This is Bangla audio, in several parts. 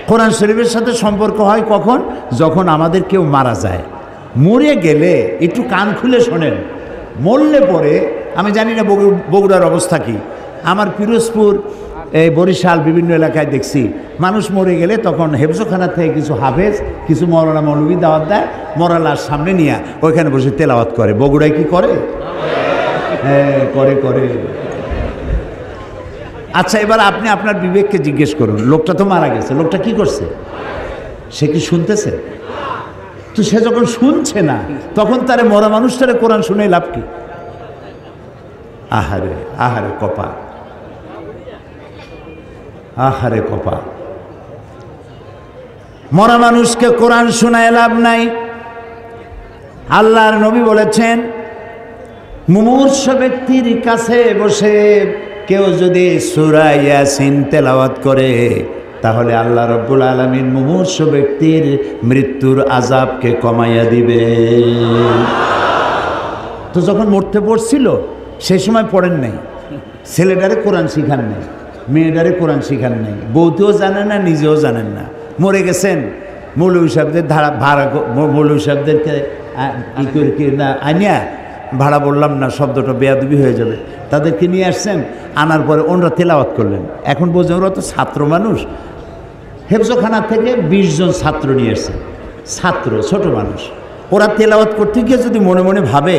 কোরআন শরীফের সাথে সম্পর্ক হয় কখন? যখন আমাদের কেউ মারা যায়। মরে গেলে একটু কান খুলে শোনেন, মরলে পরে আমি জানি না বগুড়ার অবস্থা কি, আমার পিরোজপুর এই বরিশাল বিভিন্ন এলাকায় দেখছি মানুষ মরে গেলে তখন হেফজখানা থেকে কিছু হাফেজ কিছু মৌলানা মৌলবী দাওয়াত দেয়, মরা লাশ সামনে নিয়ে ওইখানে বসে তেলাওয়াত করে। বগুড়ায় কি করে? হ্যাঁ করে। আচ্ছা, এবার আপনি আপনার বিবেককে জিজ্ঞেস করুন, লোকটা তো মারা গেছে, লোকটা কি করছে? সে কি শুনতেছে? তো সে যখন শুনছে না তখন তারে মরা মানুষটারে কোরআন শুনে লাভ কি? আহারে কপা, আহারে কপা। মরা মানুষকে কোরআন শোনায় লাভ নাই। আল্লাহর নবী বলেছেন, মুমূর্ষ ব্যক্তির কাছে বসে কেউ যদি সূরা ইয়াসিন তেলাওয়াত করে তাহলে আল্লাহ রাব্বুল আলামিন মুমূর্ষ ব্যক্তির মৃত্যুর আযাবকে কমাইয়া দিবে। তো যখন মরতে পড়ছিল সেই সময় পড়েন নাই, ছেলেটারে কোরআন শিখান নাই, মেয়েটারে কোরআন শিখান নাই, বউতেও জানেন না, নিজেও জানেন না, মরে গেছেন। মৌলভী সাহেবদের মৌলভী সাহেবদেরকে আনিয়া, ভাড়া বললাম না শব্দটা বেয়াদবি হয়ে যাবে, তাদেরকে নিয়ে আসছেন, আনার পরে ওনারা তেলাওয়াত করলেন। এখন বোঝেন ওরা তো ছাত্র মানুষ, হেফজখানা থেকে 20 জন ছাত্র নিয়ে আসছেন, ছাত্র ছোট মানুষ। ওরা তেলাওয়াত করতে গিয়ে যদি মনে মনে ভাবে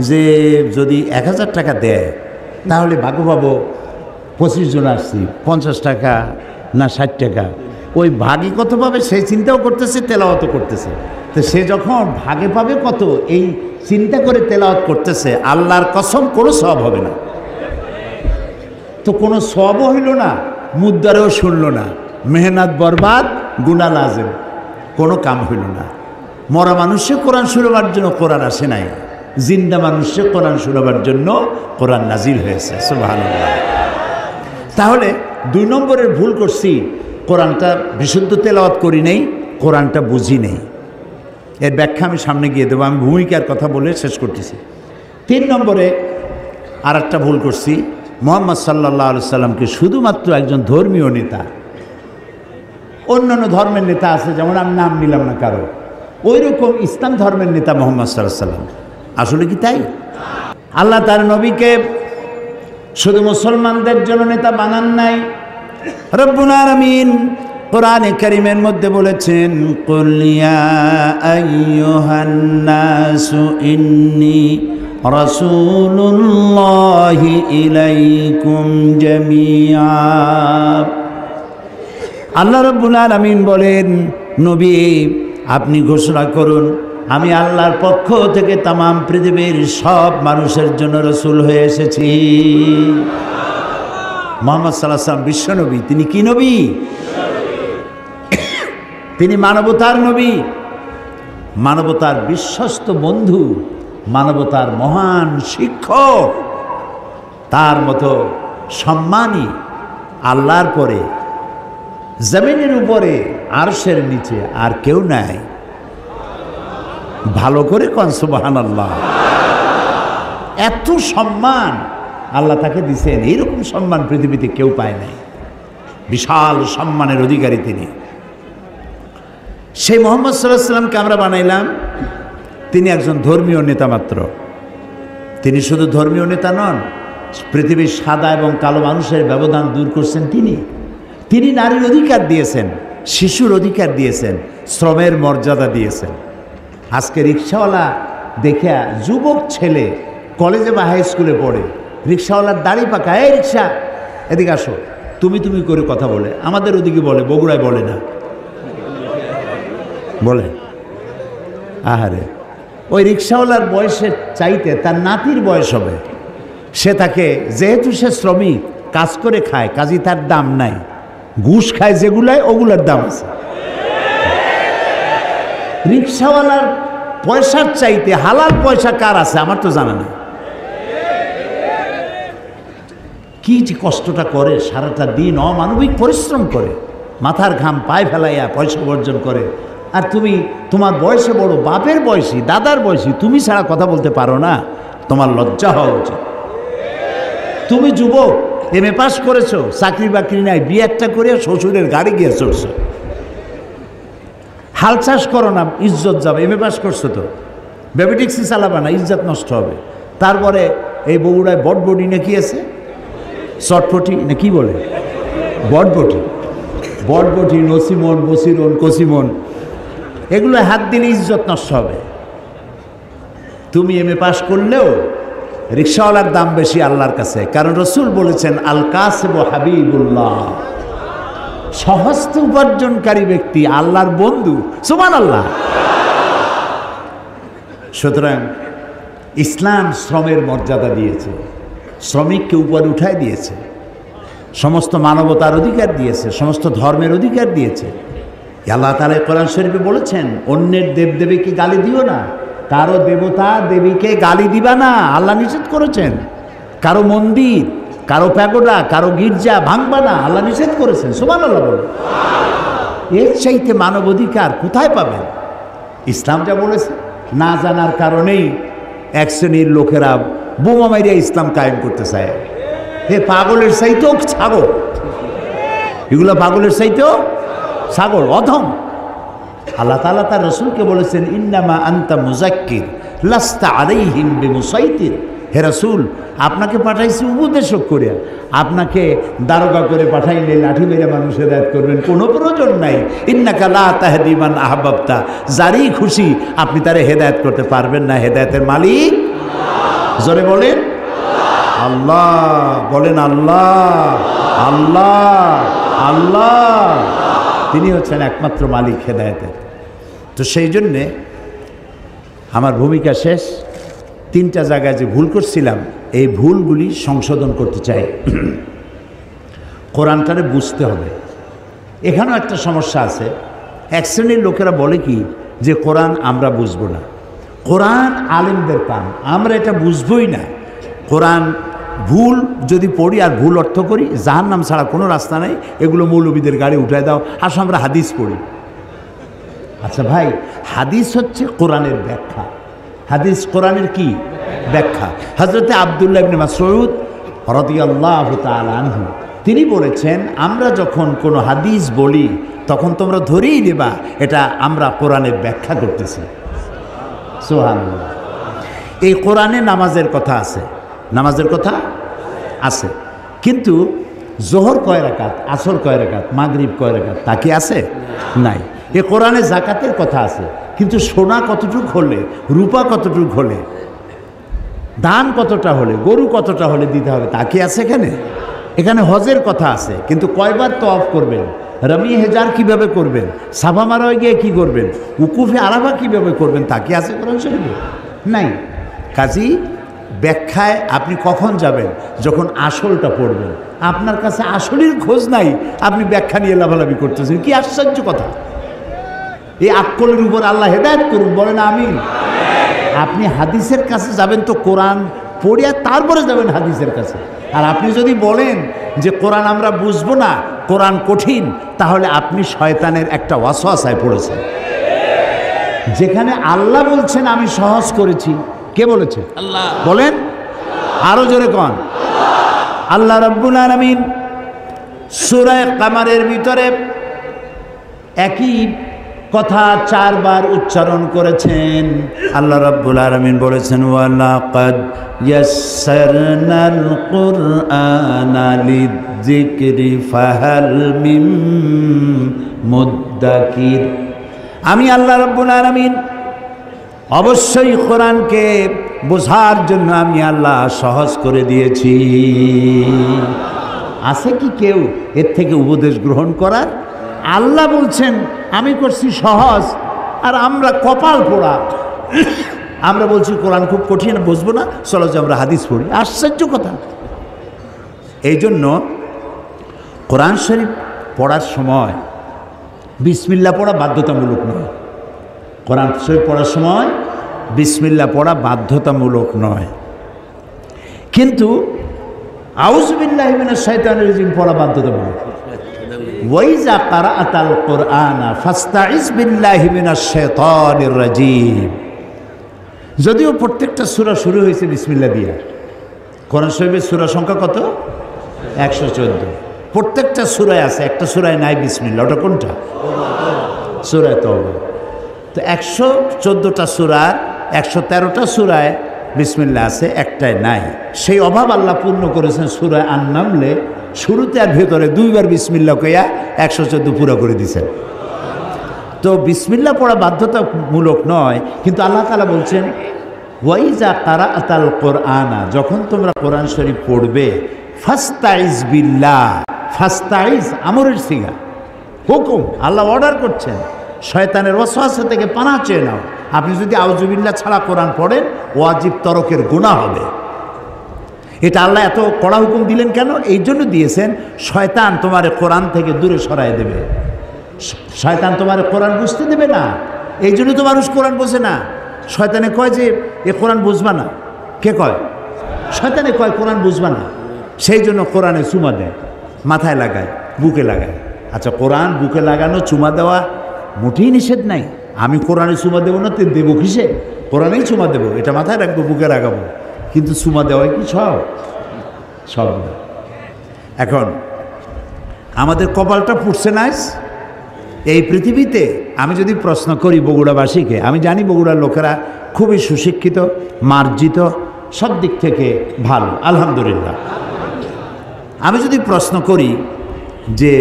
যে যদি 1000 টাকা দেয় তাহলে ভাগ্য পাবো, 25 জন আসছি, 50 টাকা না 60 টাকা, ওই ভাগে কত পাবে সেই চিন্তাও করতেছে, তেলাওয়াতও করতেছে। তো সে যখন ভাগে পাবে কত এই চিন্তা করে তেলাওয়াত করতেছে, আল্লাহর কসম কোনো সওয়াব হবে না। তো কোনো সওয়াবও হইল না, মুদ্দারেও শুনল না, মেহনত বরবাদ, গুনাহ লাজেম, কোনো কাম হইল না। মরা মানুষে কোরআন শুনবার জন্য কোরআন আসে নাই, জিন্দা মানুষে কোরআন শুনবার জন্য কোরআন নাজিল হয়েছে। সুবহানাল্লাহ। তাহলে 2 নম্বরের ভুল করছি, কোরআনটা বিশুদ্ধ তেলাওয়াত করি নেই, কোরআনটা বুঝি নেই। এর ব্যাখ্যা আমি সামনে গিয়ে দেবো, আমি ভূমিকার কথা বলে শেষ করতেছি। 3 নম্বরে আর একটা ভুল করছি, মুহাম্মদ সাল্লাল্লাহু আলাইহি সাল্লামকে শুধুমাত্র একজন ধর্মীয় নেতা, অন্যান্য ধর্মের নেতা আছে যেমন আমি নাম নিলাম না কারো, ওই রকম ইসলাম ধর্মের নেতা মুহাম্মদ সাল্লাল্লাহু আলাইহি সাল্লাম। আসলে কি তাই? আল্লাহ তার নবীকে শুধু মুসলমানদের জন্য নেতা বানান নাই। রব্বুল আলামিন কোরআনে কারীমের মধ্যে বলেছেন, কুল ইয়া আইয়ুহান নাসু ইন্নী রাসূলুল্লাহি ইলাইকুম জামিআ। আল্লাহ রব্বুল আলামিন বলেন, নবী আপনি ঘোষণা করুন আমি আল্লাহর পক্ষ থেকে তামাম পৃথিবীর সব মানুষের জন্য রসুল হয়ে এসেছি। মুহাম্মদ সাল্লাল্লাহু আলাইহি ওয়াসাল্লাম বিশ্বনবী। তিনি কি নবী? তিনি মানবতার নবী, মানবতার বিশ্বস্ত বন্ধু, মানবতার মহান শিক্ষক। তার মতো সম্মানী আল্লাহর পরে জমিনের উপরে আরশের নিচে আর কেউ নাই। ভালো করে কোন সুবহানাল্লাহ। এত সম্মান আল্লাহ তাকে দিয়েছেন, এইরকম সম্মান পৃথিবীতে কেউ পায় নাই। বিশাল সম্মানের অধিকারী তিনি। সেই মুহাম্মদ সাল্লাল্লাহু আলাইহি ওয়াসাল্লামকে আমরা বানাইলাম, তিনি একজন ধর্মীয় নেতা মাত্র। তিনি শুধু ধর্মীয় নেতা নন, পৃথিবীর সাদা এবং কালো মানুষের ব্যবধান দূর করছেন তিনি। তিনি নারীর অধিকার দিয়েছেন, শিশুর অধিকার দিয়েছেন, শ্রমের মর্যাদা দিয়েছেন। আজকে রিক্সাওয়ালা দেখে যুবক ছেলে কলেজে বা হাই স্কুলে পড়ে, রিক্সাওয়ালার দাড়ি পাকা, এই রিক্সা এদিকে আসো, তুমি তুমি করে কথা বলে। আমাদের ওদিকে বলে, বগুড়ায় বলে না, বলে। আহারে, ওই রিক্সাওয়ালার বয়সের চাইতে তার নাতির বয়স হবে। সে তাকে, যেহেতু সে শ্রমিক, কাজ করে খায়, কাজী তার দাম নাই। ঘুষ খায় যেগুলায়, ওগুলার দাম আছে। রিক্সাওয়ালার পয়সার চাইতে হালাল পয়সা কার আছে আমার তো জানা নেই। কি যে কষ্টটা করে, সারাটা দিন অমানবিক পরিশ্রম করে, মাথার ঘাম পায়ে ফেলাইয়া পয়সা উপার্জন করে। আর তুমি তোমার বয়সে বড়, বাপের বয়সী, দাদার বয়সী, তুমি ছাড়া কথা বলতে পারো না, তোমার লজ্জা হওয়া উচিত। তুমি যুবক, এমএ পাস করেছো, চাকরি বাকরি নাই, বিয়ে একটা করে শ্বশুরের গাড়ি গিয়ে চড়ছো, হাল চাষ করো না, ইজ্জত যাবে। এমএ পাস করছো তো, বেবি ট্যাক্সি চালাবে না, ইজ্জত নষ্ট হবে। তারপরে এই বগুড়ায় বটবটি না কি আছে, চটপটি না কি বলে, বটবটি, বটবটি, নসিমন, বসিরন, কসিমন, এগুলো হাত দিলে ইজ্জত নষ্ট হবে। তুমি এমএ পাস করলেও রিক্সাওয়ালার দাম বেশি আল্লাহর কাছে, কারণ রসুল বলেছেন আল কাসিব হাবিবুল্লাহ, সহস্ত উপার্জনকারী ব্যক্তি আল্লাহর বন্ধু। সুবহানাল্লাহ। সুতরাং ইসলাম শ্রমের মর্যাদা দিয়েছে, শ্রমিককে উপরে উঠায় দিয়েছে, সমস্ত মানবতার অধিকার দিয়েছে, সমস্ত ধর্মের অধিকার দিয়েছে। আল্লাহ তাআলা কোরআন শরীফে বলেছেন অন্যের দেবদেবীকে গালি দিও না, কারো দেবতা দেবীকে গালি দিবা না, আল্লাহ নিষেধ করেছেন। কারো মন্দির, কারো প্যাগোডা, কারো গির্জা ভাঙবা না, আল্লাহ নিষেধ করেছেন। সুবহানাল্লাহ বলে। এর চাইতে মানবাধিকার কোথায় পাবেন? ইসলাম যা বলেছে, না জানার কারণেই এক শ্রেণীর লোকেরা বোমা মাইরিয়া ইসলাম কায়েম করতে চায়। হে পাগলের চাইতেও ছাগল, এগুলো পাগলের চাইতেও ছাগল, অধম। আল্লাহ তাআলা তার রাসূলকে বলেছেন ইন্নামা আনতা মুযাক্কির লাস্তা আলাইহিম বিমুসাইতির। হে রাসূল, আপনাকে পাঠাইছি উপদেশক করে, আপনাকে দারোগা করে পাঠাইলে লাঠি মেরে মানুষ হেদায়েত করবেন কোনো প্রয়োজন নাই। ইন্নাকা লা তাহদি মান আহবাবতা, যারই খুশি আপনি তারে হেদায়েত করতে পারবেন না। হেদায়েতের মালিক জোরে বলেন আল্লাহ, বলেন আল্লাহ, আল্লাহ, আল্লাহ, তিনি হচ্ছেন একমাত্র মালিক হেদায়েতের। তো সেই জন্যে আমার ভূমিকা শেষ। 3টা জায়গায় যে ভুল করছিলাম, এই ভুলগুলি সংশোধন করতে চাই। কোরআনটারে বুঝতে হবে। এখানেও একটা সমস্যা আছে। এক শ্রেণীর লোকেরা বলে কি যে কোরআন আমরা বুঝবো না, কোরআন আলেমদের কাম, আমরা এটা বুঝবই না। কোরআন ভুল যদি পড়ি আর ভুল অর্থ করি, জাহান্নাম ছাড়া কোনো রাস্তা নেই, এগুলো মৌলবীদের গাড়ি উঠায় দাও, আসো আমরা হাদিস পড়ি। আচ্ছা ভাই, হাদিস হচ্ছে কোরআনের ব্যাখ্যা। হাদিস কোরআনের কি ব্যাখ্যা? হযরতে আব্দুল্লাহ ইবনে মাসউদ রাদিয়াল্লাহু তাআলা আনহু তিনি বলেছেন, আমরা যখন কোনো হাদিস বলি তখন তোমরা ধরেই নেবা এটা আমরা কোরআনের ব্যাখ্যা করতেছি। সুবহানাল্লাহ। এই কোরআনে নামাজের কথা আছে, নামাজের কথা আছে, কিন্তু জোহর কয় রাকাত, আসর কয় রাকাত, মাগরিব কয় রাকাত তা কি আছে? নাই। এ কোরআনে যাকাতের কথা আছে, কিন্তু সোনা কতটুক হলে, রূপা কতটুক হলে, দান কতটা হলে, গরু কতটা হলে দিতে হবে তা কি আছে এখানে? এখানে হজের কথা আছে, কিন্তু কয়বার তওয়াফ করবেন, রমি হেজার কিভাবে করবেন, সাফা মারোয় গিয়ে কী করবেন, উকুফে আরাফা কিভাবে করবেন তা কি আছে কোরআন শরীফে? নাই। কাজী ব্যাখ্যায় আপনি কখন যাবেন? যখন আসলটা পড়বেন। আপনার কাছে আসলের খোঁজ নাই, আপনি ব্যাখ্যা নিয়ে লাভালাভি করতেছেন, কি আশ্চর্য কথা! এই আক্কলের উপর আল্লাহ হেদায়েত করুন, বলেন আমিন। আপনি হাদিসের কাছে যাবেন তো কোরআন পড়িয়া তারপরে যাবেন হাদিসের কাছে। আর আপনি যদি বলেন যে কোরআন আমরা বুঝবো না, কোরআন কঠিন, তাহলে আপনি শয়তানের একটা ওয়াসওয়াসায় পড়েছেন। যেখানে আল্লাহ বলছেন আমি সহজ করেছি, কে বলেছে? আল্লাহ। বলেন আরো জোরে কোন? আল্লাহ রাব্বুল আলামিন সূরা কামারের ভিতরে একই কথা 4 বার উচ্চারণ করেছেন। আল্লাহ রাব্বুল আলামিন বলেছেন ওয়ালাকাদ ইয়াসসারনাল কুরআনা লিযিকরি ফাহাল মিন মুদ্দাকির। আমি আল্লাহ রাব্বুল আলামিন অবশ্যই কোরআনকে বোঝার জন্য আমি আল্লাহ সহজ করে দিয়েছি। আছে কি কেউ এর থেকে উপদেশ গ্রহণ করার? আল্লাহ বলছেন আমি করছি সহজ, আর আমরা কপাল পোড়া, আমরা বলছি কোরআন খুব কঠিন, বুঝবো না, চলো যে আমরা হাদিস পড়ি। আশ্চর্য কথা। এই জন্য কোরআন শরীফ পড়ার সময় বিসমিল্লাহ পড়া বাধ্যতামূলক নয়। কোরআন শরীফ পড়ার সময় বিসমিল্লাহ পড়া বাধ্যতামূলক নয়, কিন্তু আউযু বিল্লাহি মিনাশ শাইতানির রাজিম পড়া বাধ্যতামূলক। ওয়াইজা কারাআতাল কুরআনা ফাস্তাইজ বিল্লাহি মিনাশ শাইতানির রাজিম। যদিও প্রত্যেকটা সূরা শুরু হয়েছে বিসমিল্লাহ দিয়ে। কোরআন শরীফের সূরা সংখ্যা কত? 114। প্রত্যেকটা সূরায় আছে, একটা সূরায় নাই বিসমিল্লাহ। ওটা কোনটা? সূরা তাওবা। তো 114টা সূরার 113টা সূরায় বিসমিল্লাহ আছে, একটাই নাই। সেই অভাব আল্লাহ পূর্ণ করেছেন সূরা আন-নামলে, শুরুতে আর ভেতরে দুইবার বিসমিল্লাহ কইয়া 114 পুরো করে দিয়েছেন। তো বিসমিল্লাহ পড়া বাধ্যতামূলক নয়, কিন্তু আল্লাহ তাআলা বলছেন ওয়াইজা কারাআতাল কোরআনা, যখন তোমরা কোরআন শরীফ পড়বে ফাস্তাইজ বিল্লাহ, ফাস্তাইজ আমরের সিগা, হুকুম, আল্লাহ অর্ডার করছেন শয়তানের ওয়াসওয়াসা থেকে পানাহ চেয়ে নাও। আপনি যদি আউযুবিল্লাহ ছাড়া কোরআন পড়েন ওয়াজিব তরকের গুনাহ হবে। এটা আল্লাহ এত কড়া হুকুম দিলেন কেন? এই জন্য দিয়েছেন শয়তান তোমার কোরআন থেকে দূরে সরায় দেবে, শয়তান তোমার কোরআন বুঝতে দেবে না। এই জন্য তো মানুষ কোরআন বোঝে না। শয়তানে কয় যে এ কোরআন বুঝবা না। কে কয়? শয়তানে কয় কোরআন বুঝবা না। সেই জন্য কোরআনে চুমা দেয়, মাথায় লাগায়, বুকে লাগায়। আচ্ছা, কোরআন বুকে লাগানো চুমা দেওয়া মোটেই নিষেধ নাই। আমি কোরআনে চুমা দেবো না, তো দেবো কিসে? কোরআনেই চুমা দেবো, এটা মাথায় রাখবো, বুকে লাগাবো। কিন্তু চুমা দেওয়াই কি সব না। এখন আমাদের কপালটা ফুটছে না এই পৃথিবীতে। আমি যদি প্রশ্ন করি বগুড়াবাসীকে, আমি জানি বগুড়ার লোকেরা খুবই সুশিক্ষিত, মার্জিত, সব দিক থেকে ভালো, আলহামদুলিল্লাহ। আমি যদি প্রশ্ন করি যে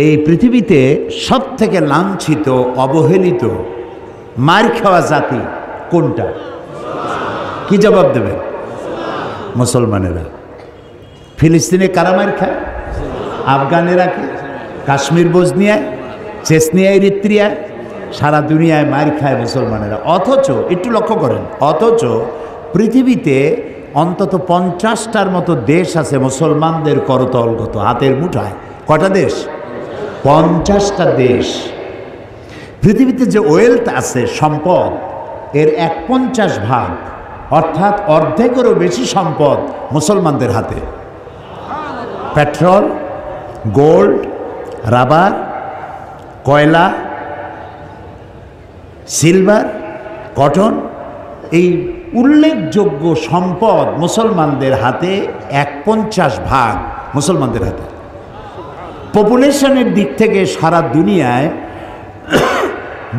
এই পৃথিবীতে সব থেকে লাঞ্ছিত, অবহেলিত, মার খাওয়া জাতি কোনটা? কি জবাব দেবে? মুসলমানেরা। ফিলিস্তিনে কারা মার খায়? আফগানেরা কি? কাশ্মীর, বজনিয়ায়, চেচনিয়া, এরিত্রিয়ায়, সারা দুনিয়ায় মার খায় মুসলমানেরা। অথচ একটু লক্ষ্য করেন, অথচ পৃথিবীতে অন্তত 50টার মতো দেশ আছে মুসলমানদের করতলগত, হাতের মুঠায়। কটা দেশ? 50টা দেশ। পৃথিবীতে যে ওয়েলথ আছে, সম্পদ, এর 1/50 অর্থাৎ অর্ধেকেরও বেশি সম্পদ মুসলমানদের হাতে। পেট্রোল, গোল্ড, রাবার, কয়লা, সিলভার, কটন, এই উল্লেখযোগ্য সম্পদ মুসলমানদের হাতে। 1/50 মুসলমানদের হাতে। পপুলেশনের দিক থেকে সারা দুনিয়ায়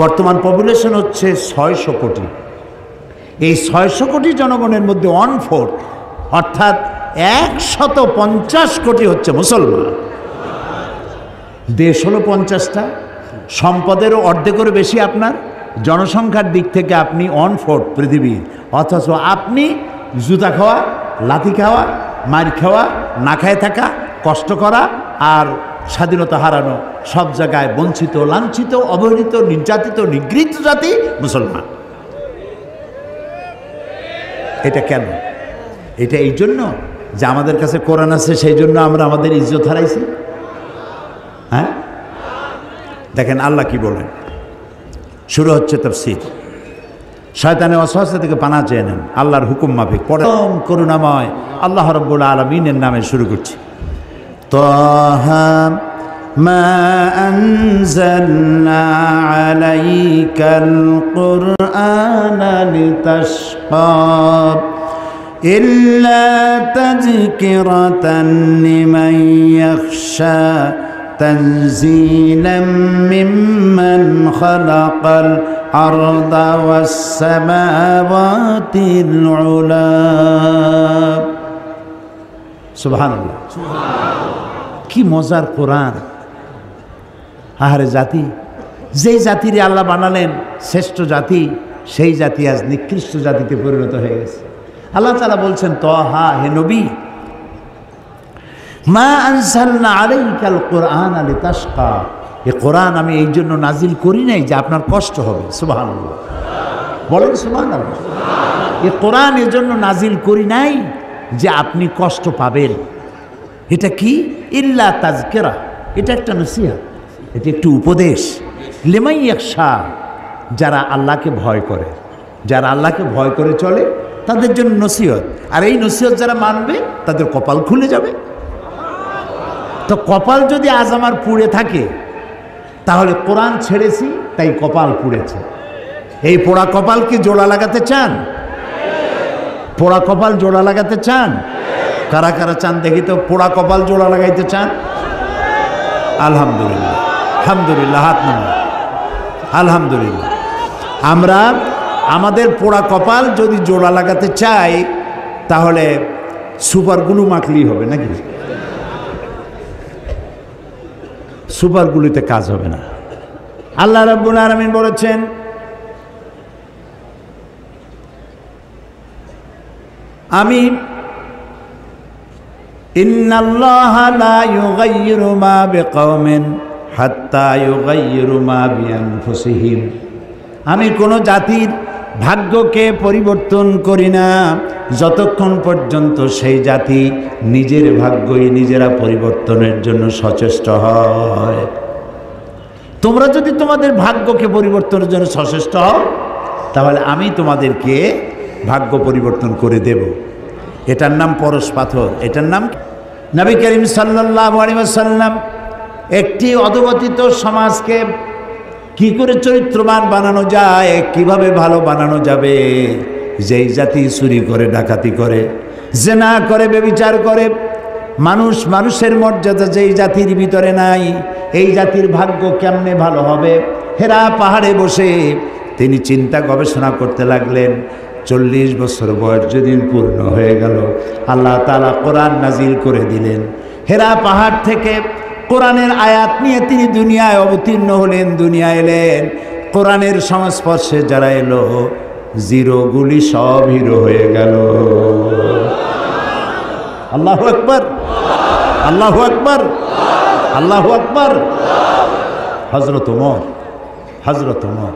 বর্তমান পপুলেশন হচ্ছে 600 কোটি। এই 600 কোটি জনগণের মধ্যে 1/4 অর্থাৎ 150 কোটি হচ্ছে মুসলমান। দেশ হলো 50টা, সম্পদেরও অর্ধেকেরও বেশি আপনার। জনসংখ্যার দিক থেকে আপনি 1/4 পৃথিবীর, অথচ আপনি জুতা খাওয়া, লাথি খাওয়া, মার খাওয়া, না খায় থাকা, কষ্ট করা আর স্বাধীনতা হারানো, সব জায়গায় বঞ্চিত, লাঞ্ছিত, অবহেলিত, নির্যাতিত, নিগৃহীত জাতি মুসলমান। এটা কেন? এটা এই জন্য যে আমাদের কাছে কোরআন আছে, সেই জন্য আমরা আমাদের ইজ্জত হারাইছি। হ্যাঁ, দেখেন আল্লাহ কি বলেন। শুরু হচ্ছে তাফসীর। শয়তানের ওয়াসওয়াসা থেকে পানাহ চেয়ে নেন আল্লাহর হুকুম মাফিক। পরম করুণাময় আল্লাহ রাব্বুল আলামিনের নামে শুরু করছি। তাহা মা আনজালনা আলাইকাল কুরআনা লিতাশকা ইল্লা তাযকিরাতান লিমান ইয়াখশা তানজিলাম মিম্মান খালাকাল আরদা ওয়াস সামাওয়াতিল উলা। সুবহানাল্লাহ। কি মজার কোরআন! আহারে জাতি, যেই জাতির আল্লাহ বানালেন শ্রেষ্ঠ জাতি, সেই জাতি আজ নিকৃষ্ট জাতিতে পরিণত হয়ে গেছে। আল্লাহ তাআলা বলছেন, তাহা, হে নবী, মা আনজালনা আলাইকাল কুরআনা লিতাশকা, এই কোরআন আমি এই জন্য নাজিল করি নাই যে আপনার কষ্ট হবে। সুবহানাল্লাহ, বলেন সুবহানাল্লাহ। এই কোরআন এর জন্য নাজিল করি নাই যে আপনি কষ্ট পাবেন। এটা কি? ইল্লা তাযকিরা, এটা একটা নসিহত, এটা একটু উপদেশ। লিমান ইয়াখশা, যারা আল্লাহকে ভয় করে, যারা আল্লাহকে ভয় করে চলে তাদের জন্য নসিহত। আর এই নসিহত যারা মানবে তাদের কপাল খুলে যাবে। তো কপাল যদি আজ আমার পুড়ে থাকে, তাহলে কোরআন ছেড়েছি তাই কপাল পুড়েছে। এই পোড়া কপাল কি জোড়া লাগাতে চান? পোড়া কপাল জোড়া লাগাতে চান? কারা কারা চান দেখি তো পোড়া কপাল জোড়া লাগাইতে চান? আলহামদুলিল্লাহ, আলহামদুলিল্লাহ, হাত নামান, আলহামদুলিল্লাহ। আমরা আমাদের পোড়া কপাল যদি জোড়া লাগাতে চাই তাহলে সুপার গ্লু মাখলেই হবে নাকি? সুপার গ্লুতে কাজ হবে না। আল্লাহ রাব্বুল আলামিন বলেছেন, আমি ইন্নাল্লাহা লা ইউগাইয়িরু মা বিকাওমিন হাত্তা ইউগাইয়িরু মা বিআনফুসিহিম, আমি কোনো জাতির ভাগ্যকে পরিবর্তন করি না যতক্ষণ পর্যন্ত সেই জাতি নিজের ভাগ্যই নিজেরা পরিবর্তনের জন্য সচেষ্ট হয়। তোমরা যদি তোমাদের ভাগ্যকে পরিবর্তনের জন্য সচেষ্ট হও তাহলে আমি তোমাদেরকে ভাগ্য পরিবর্তন করে দেব। এটার নাম পরশ পাথর। এটার নাম নবী করিম সাল্লাল্লাহু আলাইহি ওয়াসাল্লাম একটি অধপতিত সমাজকে কি করে চরিত্রবান বানানো যায়, কিভাবে ভালো বানানো যাবে, যেই জাতি চুরি করে, ডাকাতি করে, জেনা করে, ব্যভিচার করে, মানুষের মর্যাদা যেই জাতির ভিতরে নাই, এই জাতির ভাগ্য কেমনে ভালো হবে। হেরা পাহাড়ে বসে তিনি চিন্তা গবেষণা করতে লাগলেন। 40 বছর বয়স যেদিন পূর্ণ হয়ে গেল, আল্লাহ তাআলা কোরআন নাজিল করে দিলেন। হেরা পাহাড় থেকে কোরআনের আয়াত নিয়ে তিনি দুনিয়ায় অবতীর্ণ হলেন, দুনিয়ায় এলেন। কোরআনের সংস্পর্শে যারা এলো, জিরোগুলি সব হিরো হয়ে গেল। আল্লাহু আকবার, আল্লাহু আকবার, আল্লাহু আকবার। হযরত ওমর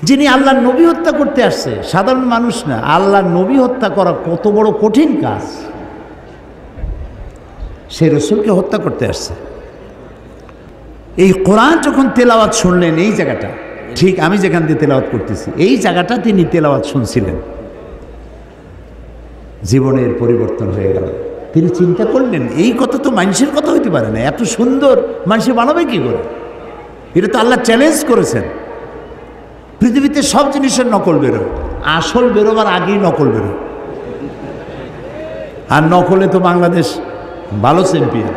যিনি আল্লাহর নবী হত্যা করতে আসছে, সাধারণ মানুষ না, আল্লাহর নবী হত্যা করা কত বড় কঠিন কাজ। সে রসুলকে হত্যা করতে আসছে। এই কোরআন যখন তেলাওয়াত শুনলেন, এই জায়গাটা ঠিক আমি যেখান দিয়ে তেলাওয়াত করতেছি, এই জায়গাটা তিনি তেলাওয়াত শুনছিলেন, জীবনের পরিবর্তন হয়ে গেল। তিনি চিন্তা করলেন, এই কথা তো মানুষের কথা হইতে পারে না, এত সুন্দর মানুষে বানাবে কি করে? এটা তো আল্লাহ চ্যালেঞ্জ করেছেন। পৃথিবীতে সব জিনিসের নকল বেরো, আসল বেরোবার আগেই নকল বেরো। আর নকলে তো বাংলাদেশ ভালো চ্যাম্পিয়ন।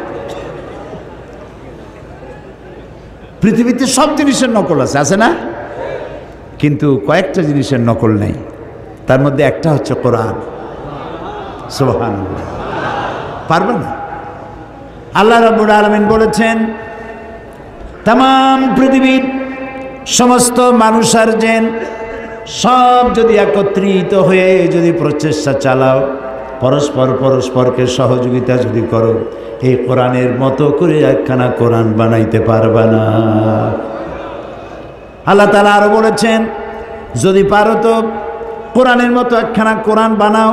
পৃথিবীতে সব জিনিসের নকল আছে না? কিন্তু কয়েকটা জিনিসের নকল নেই, তার মধ্যে একটা হচ্ছে কোরআন। সুবহানাল্লাহ, পারবে না। আল্লাহ রাব্বুল আলামিন বলেছেন, তামাম পৃথিবীর সমস্ত মানুষ আর জিন সব যদি একত্রিত হয়ে যদি প্রচেষ্টা চালাও, পরস্পরকে সহযোগিতা যদি করো, এই কোরআনের মতো করে একখানা কোরআন বানাইতে পারবা না। আল্লাহ তাআলা আরো বলেছেন, যদি পারো তো কোরআনের মতো একখানা কোরআন বানাও।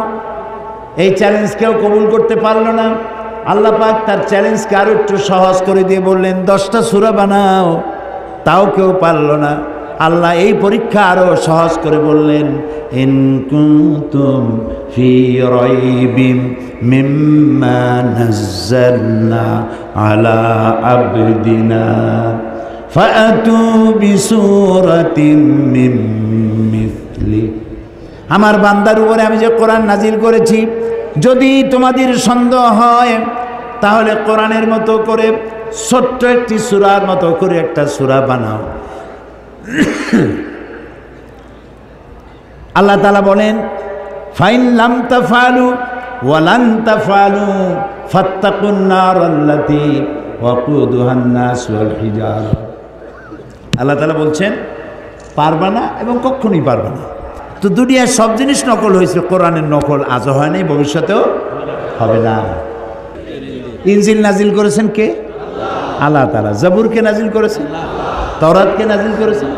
এই চ্যালেঞ্জ কেউ কবুল করতে পারলো না। আল্লাহ পাক তার চ্যালেঞ্জকে আরো একটু সহজ করে দিয়ে বললেন, 10টা সূরা বানাও, তাও কেউ পারল না। আল্লাহ এই পরীক্ষা আরো সহজ করে বললেন, ইন কুনতুম ফি রাইবিম মিম্মা নাযালনা আলা আবদিনা ফাআতু বিসূরাতিম মিন মিথলি। আমার বান্দার উপরে আমি যে কোরআন নাজিল করেছি, যদি তোমাদের সন্দেহ হয় তাহলে কোরআনের মতো করে ছোট্ট একটি সূরার মতো করে একটা সূরা বানাও। আল্লাহ তাআলা বলেন, ফাইন লাম তাফআলু ওয়া লান তাফআলু ফাত্তাকুন নারাল্লাতী ওয়াকুদুহান নাস ওয়াল হিজারা। আল্লাহ তাআলা বলছেন, পারবা না এবং কখনোই পারবা না। তো দুনিয়ার সব জিনিস নকল হয়েছে, কোরআনের নকল আজও হয় নাই, ভবিষ্যতেও হবে না। ইনজিল নাজিল করেছেন কে? আল্লাহ তাআলা। জাবুরকে নাজিল করেছেন, তাওরাতকে নাজিল করেছেন।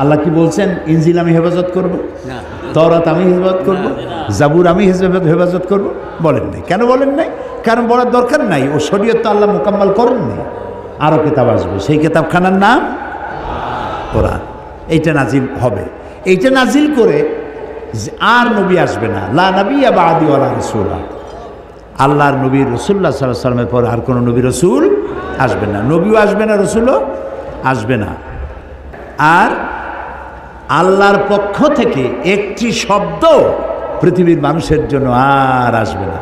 আল্লাহ কি বলছেন, ইনজিল আমি হেফাজত করব, তাওরাত আমি হেফাজত করব, জাবুর আমি হেফাজত করব? বলেন নাই। কেন বলেন নাই? কারণ বলার দরকার নাই, ও শরীয়ত তো আল্লাহ মোকাম্মল করেননি। আরও কিতাব আসবে, সেই কিতাবখানার নাম কোরআন। এইটা নাজিল হবে। এইটা নাজিল করে আর নবী আসবে না। লা নবিয়্যা বা'দি ওয়ালা রাসূলা। আল্লাহর নবী রাসূলুল্লাহ সাল্লাল্লাহু আলাইহি ওয়াসাল্লামের পর আর কোনো নবী রাসূল আসবে না, নবীও আসবে না, রাসূলও আসবে না। আর আল্লাহর পক্ষ থেকে একটি শব্দ পৃথিবীর মানুষের জন্য আর আসবে না।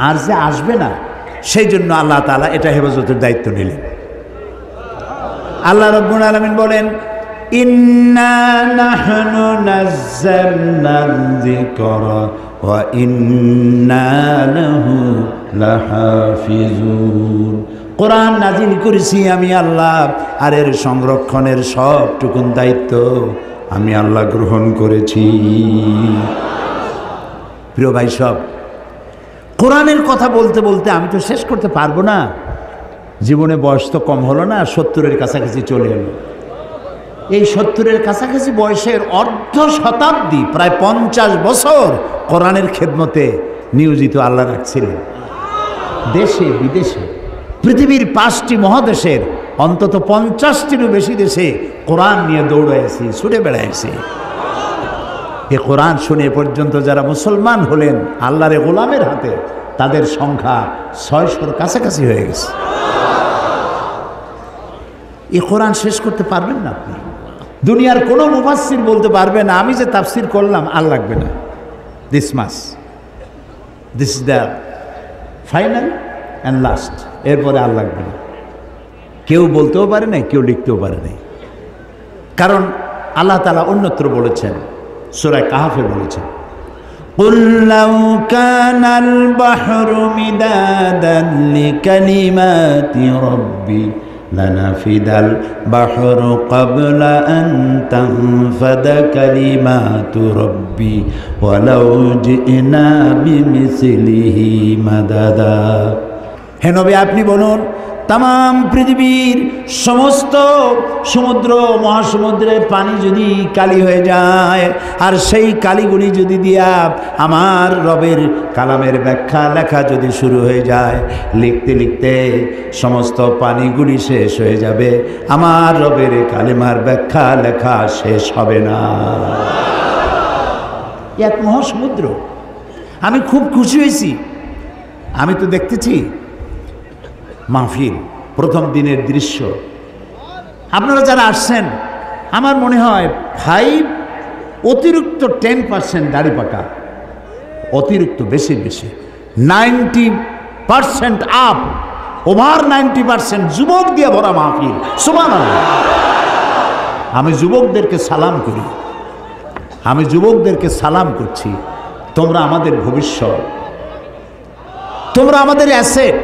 আর যে আসবে না, সেই জন্য আল্লাহ তাআলা এটা হেফাজতের দায়িত্ব নিলেন। আল্লাহ রাব্বুল আলামিন বলেন, ইন্না নাহনু নাযালনা যিকরা ওয়া ইন্না লাহু লাহাফিজুন। কোরআন নাজিল করেছি আমি আল্লাহ, আর এর সংরক্ষণের সবটুকুন দায়িত্ব আমি আল্লাহ গ্রহণ করেছি। প্রিয় ভাই সব, কোরআনের কথা বলতে বলতে আমি তো শেষ করতে পারবো না। জীবনে বয়স তো কম হলো না, 70-এর কাছাকাছি চলে এলো। এই 70-এর কাছাকাছি বয়সের অর্ধ শতাব্দী, প্রায় 50 বছর কোরআনের খেদমতে নিয়োজিত আল্লাহ রাখছিলেন। দেশে বিদেশে পৃথিবীর 5টি মহাদেশের অন্তত 50টিরও বেশি দেশে কোরআন নিয়ে দৌড়াইছি, ছুটে বেড়াইছি। এ কোরআন শুনে পর্যন্ত যারা মুসলমান হলেন আল্লাহর গোলামের হাতে, তাদের সংখ্যা 600-র কাছাকাছি হয়ে গেছে। এই কোরআন শেষ করতে পারবেন না আপনি। দুনিয়ার কোনো মুফাসসির বলতে পারবে না আমি যে তাফসির করলাম আর লাগবে না, this is the final and last, এরপরে আর লাগবে না। কেউ বলতেও পারে নাই, কেউ লিখতেও পারে নাই। কারণ আল্লাহ তাআলা অন্যত্র বলেছেন, সূরা কাহফে বলেছেন, قُلْ لَوْ كَانَ الْبَحْرُ مِدَادًا لِكَلِمَاتِ رَبِّي لَنَفِدَ الْبَحْرُ قَبْلَ أَنْ تَنْفَدَ كَلِمَاتُ رَبِّي وَلَوْ جِئْنَا بِمِثْلِهِ مَدَدًا। হে নবী, আপনি বলুন, তাম পৃথিবীর সমস্ত সমুদ্র মহাসমুদ্রের পানি যদি কালি হয়ে যায়, আর সেই কালিগুলি যদি দিয়া আমার রবের কালামের ব্যাখ্যা লেখা যদি শুরু হয়ে যায়, লিখতে লিখতে সমস্ত পানিগুলি শেষ হয়ে যাবে, আমার রবের কালিমার ব্যাখ্যা লেখা শেষ হবে না। এক মহাসমুদ্র। আমি খুব খুশি হয়েছি। আমি তো দেখতেছি মাহফিল, প্রথম দিনের দৃশ্য। আপনারা যারা আসছেন, আমার মনে হয় 5 অতিরিক্ত 10% দাড়ি পাকা, অতিরিক্ত বেশি 90% আপ, ওভার 90% যুবক দিয়ে ভরা মাহফিল। সুবহানাল্লাহ। আমি যুবকদেরকে সালাম করি, আমি যুবকদেরকে সালাম করছি। তোমরা আমাদের ভবিষ্যৎ, তোমরা আমাদের অ্যাসেট,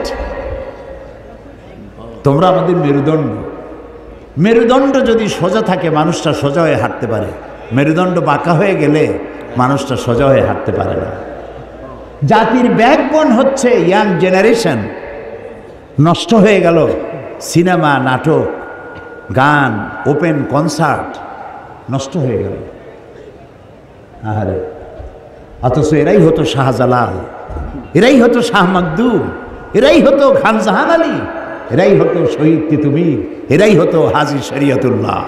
তোমরা আমাদের মেরুদণ্ড। মেরুদণ্ড যদি সোজা থাকে মানুষটা সোজা হয়ে হাঁটতে পারে, মেরুদণ্ড বাঁকা হয়ে গেলে মানুষটা সোজা হয়ে হাঁটতে পারে না। জাতির ব্যাকবোন হচ্ছে ইয়াং জেনারেশন। নষ্ট হয়ে গেল সিনেমা, নাটক, গান, ওপেন কনসার্ট, নষ্ট হয়ে গেল। আরে অথচ এরাই হতো শাহজালাল, এরাই হতো শাহ মাকদুম, এরাই হতো খান জাহান আলী, এরাই হতো শহীদ তিতুমির, এরাই হতো হাজী শরীয়তুল্লাহ।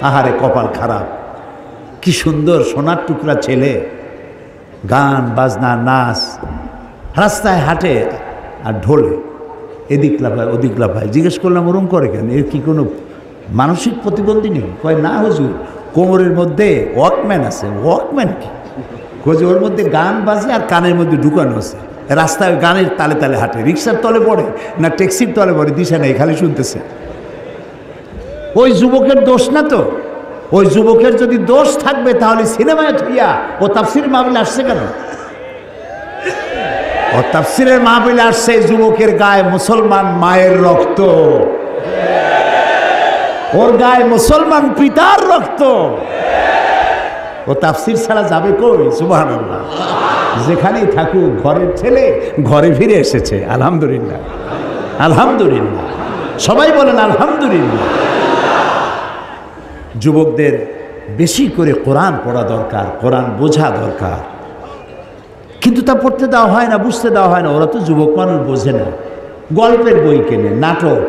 আহারে কপাল খারাপ। কি সুন্দর সোনার টুকরা ছেলে, গান বাজনা নাচ, রাস্তায় হাঁটে আর ঢোলে, এদিক লাফায় ওদিক লাফায়। জিজ্ঞেস করলাম ওরম করে কেন, এর কি কোনো মানসিক প্রতিবন্ধী নেই? কয় না হুজুর, কোমরের মধ্যে ওয়াকম্যান আছে। ওয়াকম্যান কি? কয়ে ওর মধ্যে গান বাজে আর কানের মধ্যে ঢুকানো আছে, রাস্তায় গানের তালে তালে হাঁটে। রিক্সার তলে পড়ে না ট্যাক্সির তলে পড়ে, দিশা নেই, খালি শুনতেছে। ওই যুবকের দোষ না তো। ওই যুবকের যদি দোষ থাকবে তাহলে সিনেমায় থইয়া ও তাফসিরের মাহফিলে আসছে কেন? ও তাফসিরের মাহফিলে আসছে যুবকের গায়ে মুসলমান মায়ের রক্ত, ওর গায়ে মুসলমান পিতার রক্ত। ও তাফসির ছাড়া যাবে কই? সুবহানাল্লাহ। যেখানেই থাকুক, ঘরের ছেলে ঘরে ফিরে এসেছে। আলহামদুলিল্লাহ, আলহামদুলিল্লাহ। সবাই বলেন আলহামদুলিল্লাহ। যুবকদের বেশি করে কোরআন পড়া দরকার, কোরআন বোঝা দরকার। কিন্তু তা পড়তে দেওয়া হয় না, বুঝতে দেওয়া হয় না। ওরা তো যুবক মানুষ, বোঝে না। গল্পের বই কেনে, নাটক,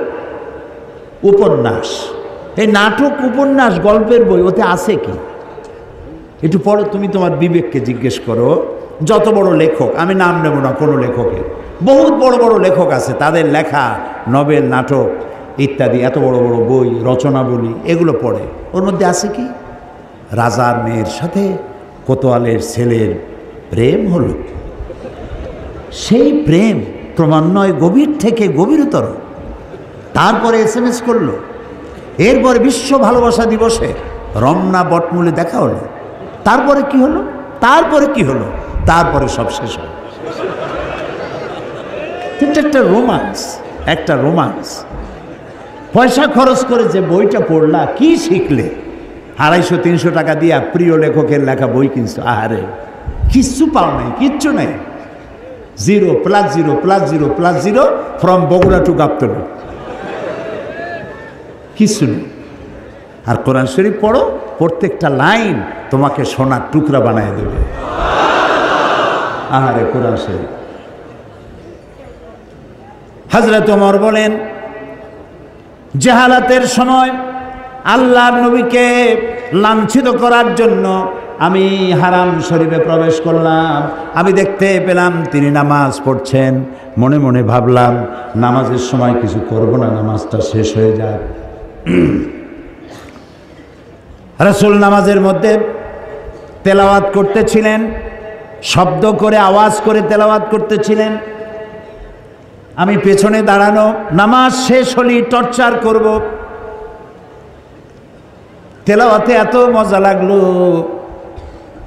উপন্যাস। এই নাটক, উপন্যাস, গল্পের বই, ওতে আছে কি? একটু পড়ো, তুমি তোমার বিবেককে জিজ্ঞেস করো। যত বড় লেখক, আমি নাম নেব না কোনো লেখকের, বহুত বড় বড় লেখক আছে, তাদের লেখা নভেল, নাটক ইত্যাদি, এত বড় বড় বই, রচনাবলী, এগুলো পড়ে। ওর মধ্যে আছে কি? রাজার মেয়ের সাথে কোতোয়ালের ছেলের প্রেম হলো। সেই প্রেম ক্রমান্বয়ে গভীর থেকে গভীরতর। তারপরে SMS করলো। এরপরে বিশ্ব ভালোবাসা দিবসে রমনা বটমূলে দেখা হলো। তারপরে কি হলো? তারপরে সব শেষ হলো। এটা একটা রোমান্স। পয়সা খরচ করে যে বইটা পড়লা, কি শিখলে? 250-300 টাকা দিয়া প্রিয় লেখকের লেখা বই কিনছো, আহারে কিচ্ছু পাও নাই, কিচ্ছু নাই। 0 + 0 + 0 + 0 ফ্রম বগুড়া টু গাবতলী, কিছু নেই। আর কোরআন শরীফ পড়ো, প্রত্যেকটা লাইন তোমাকে সোনার টুকরা বানায় দেবে। আহারে কোরআন শরীফ। হযরত ওমর বলেন, জাহালাতের সময় আল্লাহর নবীকে লাঞ্ছিত করার জন্য আমি হারাম শরীফে প্রবেশ করলাম। আমি দেখতে পেলাম তিনি নামাজ পড়ছেন। মনে মনে ভাবলাম, নামাজের সময় কিছু করব না, নামাজটা শেষ হয়ে যাক। রাসূল নামাজের মধ্যে তেলাওয়াত করতেছিলেন, শব্দ করে আওয়াজ করে তেলাওয়াত করতেছিলেন। আমি পেছনে দাঁড়ানো, নামাজ শেষ হলেই টর্চার করব। তেলাওয়াতে এত মজা লাগলো,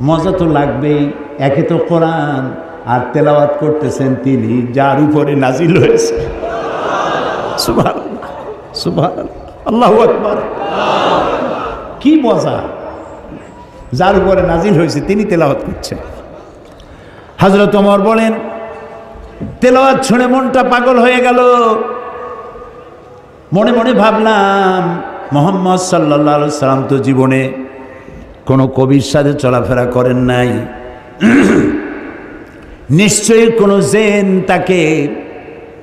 মজা তো লাগবেই, একে তো কোরআন, আর তেলাওয়াত করতেছেন তিনি যার উপরে নাজিল হয়েছে। সুবহানাল্লাহ, সুবহানাল্লাহ, আল্লাহু আকবার। কি মজা! যার উপরে নাজিল হয়েছে তিনি তেলাওয়াত করছেন। হযরত ওমর বলেন, তেলাওয়াত শুনে মনটা পাগল হয়ে গেল। মনে মনে ভাবলাম, মুহাম্মদ সাল্লাল্লাহু আলাইহি সাল্লাম তো জীবনে কোনো কবির সাথে চলাফেরা করেন নাই। নিশ্চয়ই কোনো জিন তাকে,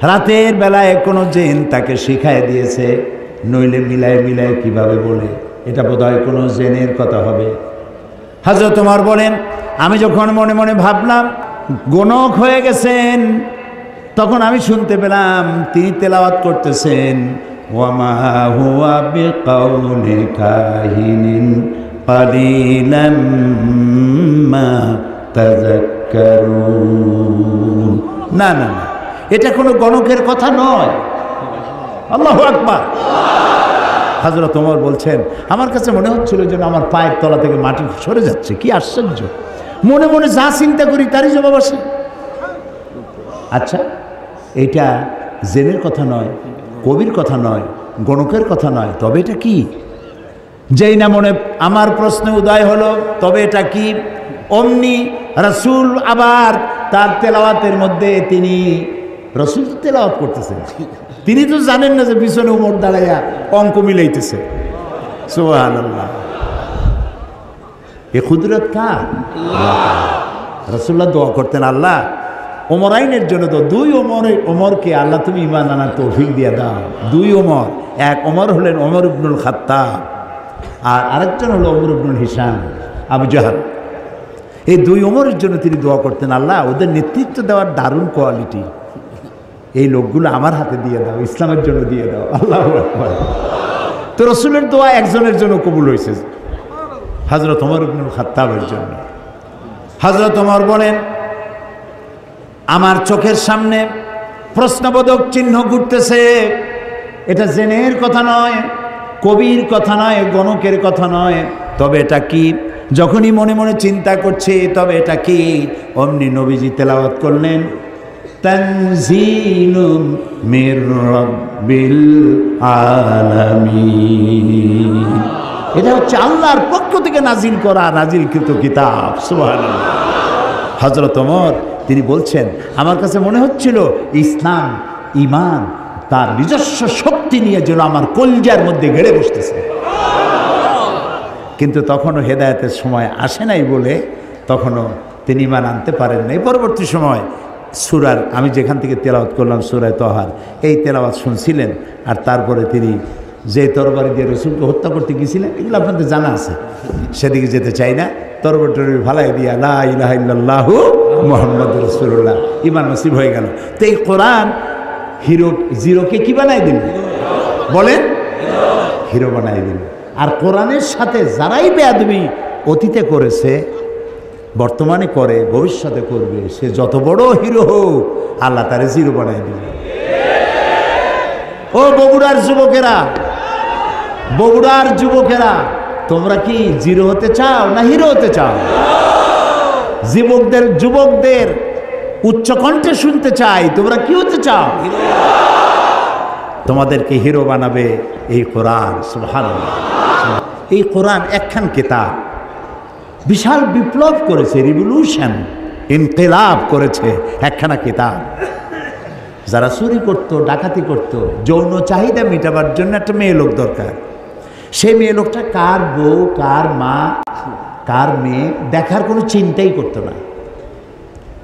রাতের বেলায় কোনো জিন তাকে শিখায় দিয়েছে, নইলে মিলায় মিলায় কিভাবে বলে, এটা বোধহয় কোনো জিনের কথা হবে। হযরত ওমর বলেন, আমি যখন মনে মনে ভাবলাম গণক হয়ে গেছেন, তখন আমি শুনতে পেলাম তিনি তেলাওয়াত করতেছেন, ওয়ামা হুয়া বিকাউলি কাহিনিন কালিলাম মা তাযাক্কারুন। না না না, এটা কোনো গণকের কথা নয়। আল্লাহু আকবার। হযরত ওমর বলছেন, আমার কাছে মনে হচ্ছিল যেন আমার পায়ের তলা থেকে মাটি সরে যাচ্ছে। কি আশ্চর্য! মনে মনে যা চিন্তা করি তারই জবাব আসে। আচ্ছা, এটা জেনের কথা নয়, কবির কথা নয়, গণকের কথা নয়, তবে এটা কি? যেই না মনে আমার প্রশ্নে উদয় হলো, তবে এটা কি? অমনি রাসূল আবার তার তেলাওয়াতের মধ্যে তিনি রাসূল তেলাওয়াত করতেছেন। তিনি তো জানেন না যে পিছনে ওমর দাঁড়াইয়া অঙ্ক মিলাইতেছে। সুবহানাল্লাহ। এ কুদরত কার? রাসূলুল্লাহ দোয়া করতেন, আল্লাহ ওমরাইনের জন্য তো, 2 ওমরকে আল্লাহ তুমি ঈমান আনার তৌফিক দিয়ে দাও। 2 ওমর, এক ওমর হলেন ওমর ইবনুল খাত্তাব, আর আরেকজন হলো ওমর ইবনুল হিশাম আবু জাহল। এই 2 ওমরের জন্য তিনি দোয়া করতেন, আল্লাহ ওদের নেতৃত্ব দেওয়ার দারুণ কোয়ালিটি, এই লোকগুলো আমার হাতে দিয়ে দাও, ইসলামের জন্য দিয়ে দাও। আল্লাহু আকবার। তো রাসূলের দোয়া একজনের জন্য কবুল হয়েছে, হযরত ওমর ইবনুল খাত্তাবের জন্য। হযরত ওমর বলেন, আমার চোখের সামনে প্রশ্নবোধক চিহ্ন ঘুরতেছে। এটা জেনের কথা নয়, কবির কথা নয়, গণকের কথা নয়, তবে এটা কি? যখনই মনে মনে চিন্তা করছে তবে এটা কি, অমনি নবীজি তেলাওয়াত করলেন, তানজিলুম মির রাব্বিল আলামিন। এটা হচ্ছে আল্লাহর পক্ষ থেকে নাজিল করা, নাজিলকৃত কিতাব। সুবহানাল্লাহ। হযরত ওমর তিনি বলছেন, আমার কাছে মনে হচ্ছিল ইসলাম, ঈমান তার নিজস্ব শক্তি নিয়ে যেন আমার কলজার মধ্যে গেড়ে বসতেছে। কিন্তু তখনও হেদায়েতের সময় আসে নাই বলে তখনও তিনি ঈমান আনতে পারেন নাই। পরবর্তী সময় সূরার, আমি যেখান থেকে তেলাওয়াত করলাম সূরা তহার, এই তেলাওয়াত শুনছিলেন। আর তারপরে তিনি যে তরবারি দিয়ে রাসূলকে হত্যা করতে গিয়েছিলেন, এগুলো আপনাদের জানা আছে, সেদিকে যেতে চাই না। তরবারি ফালাই দিয়া লা ইলাহা ইল্লাল্লাহু মুহাম্মাদুর রাসূলুল্লাহ, ঈমান নসিব হয়ে গেল। তো এই কোরআন জিরোকে কি বানাই দিল? বলেন, হিরো বানাই দিল। আর কোরআনের সাথে যারাই বেয়াদবি অতীতে করেছে, বর্তমানে করে, ভবিষ্যতে করবে, সে যত বড় হিরো হোক, আল্লাহ তারে জিরো বানাই দিল। ও বগুড়ার যুবকেরা, বগুড়ার যুবকেরা, তোমরা কি জিরো হতে চাও না হিরো হতে চাও? যুবকদের উচ্চ কণ্ঠে শুনতে চাই, তোমরা কি হতে চাও? তোমাদেরকে হিরো বানাবে এই কোরআন। সুবহানাল্লাহ। এই কোরআন একখান কিতাব, বিশাল বিপ্লব করেছে, রিভলিউশন, ইনকিলাব করেছে একখানা কিতাব। যারা চুরি করত, ডাকাতি করত, যৌন চাহিদা মেটাবার জন্য একটা মেয়ে লোক দরকার। সেই মেয়ে লোকটা কার বউ, কার মা, কার মেয়ে দেখার কোনো চিন্তাই করতো না।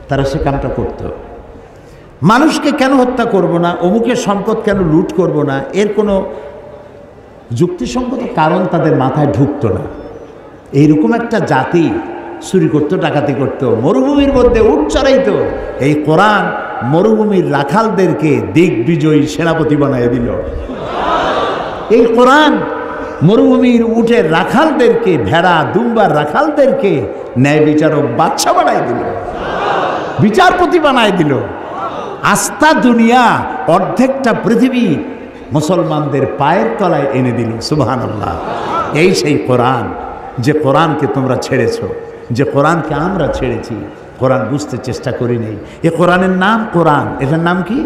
তারা সে কামটা করত। মানুষকে কেন হত্যা করব না, অমুকের সম্পদ কেন লুট করব না, এর কোনো যুক্তিসঙ্গত কারণ তাদের মাথায় ঢুকতো না। এইরকম একটা জাতি চুরি করতো, ডাকাতি করতো, মরুভূমির মধ্যে উট চড়াইতো। এই কোরআন মরুভূমির রাখালদেরকে দিগ্বিজয়ী সেনাপতি বানিয়ে দিল। এই কোরআন মরুভূমির উটের রাখালদেরকে, ভেড়া দুম্বার রাখালদেরকে ন্যায় বিচারক বাদশা বানাই দিল, বিচারপতি বানাই দিল। আস্থা দুনিয়া, অর্ধেকটা পৃথিবী মুসলমানদের পায়ের তলায় এনে দিল। সুবহানাল্লাহ। এই সেই কোরআন, যে কোরআনকে তোমরা ছেড়েছো, যে কোরআনকে আমরা ছেড়েছি। কোরআন বুঝতে চেষ্টা করি নেই। এ কোরআনের নাম কোরআন। এটার নাম কি?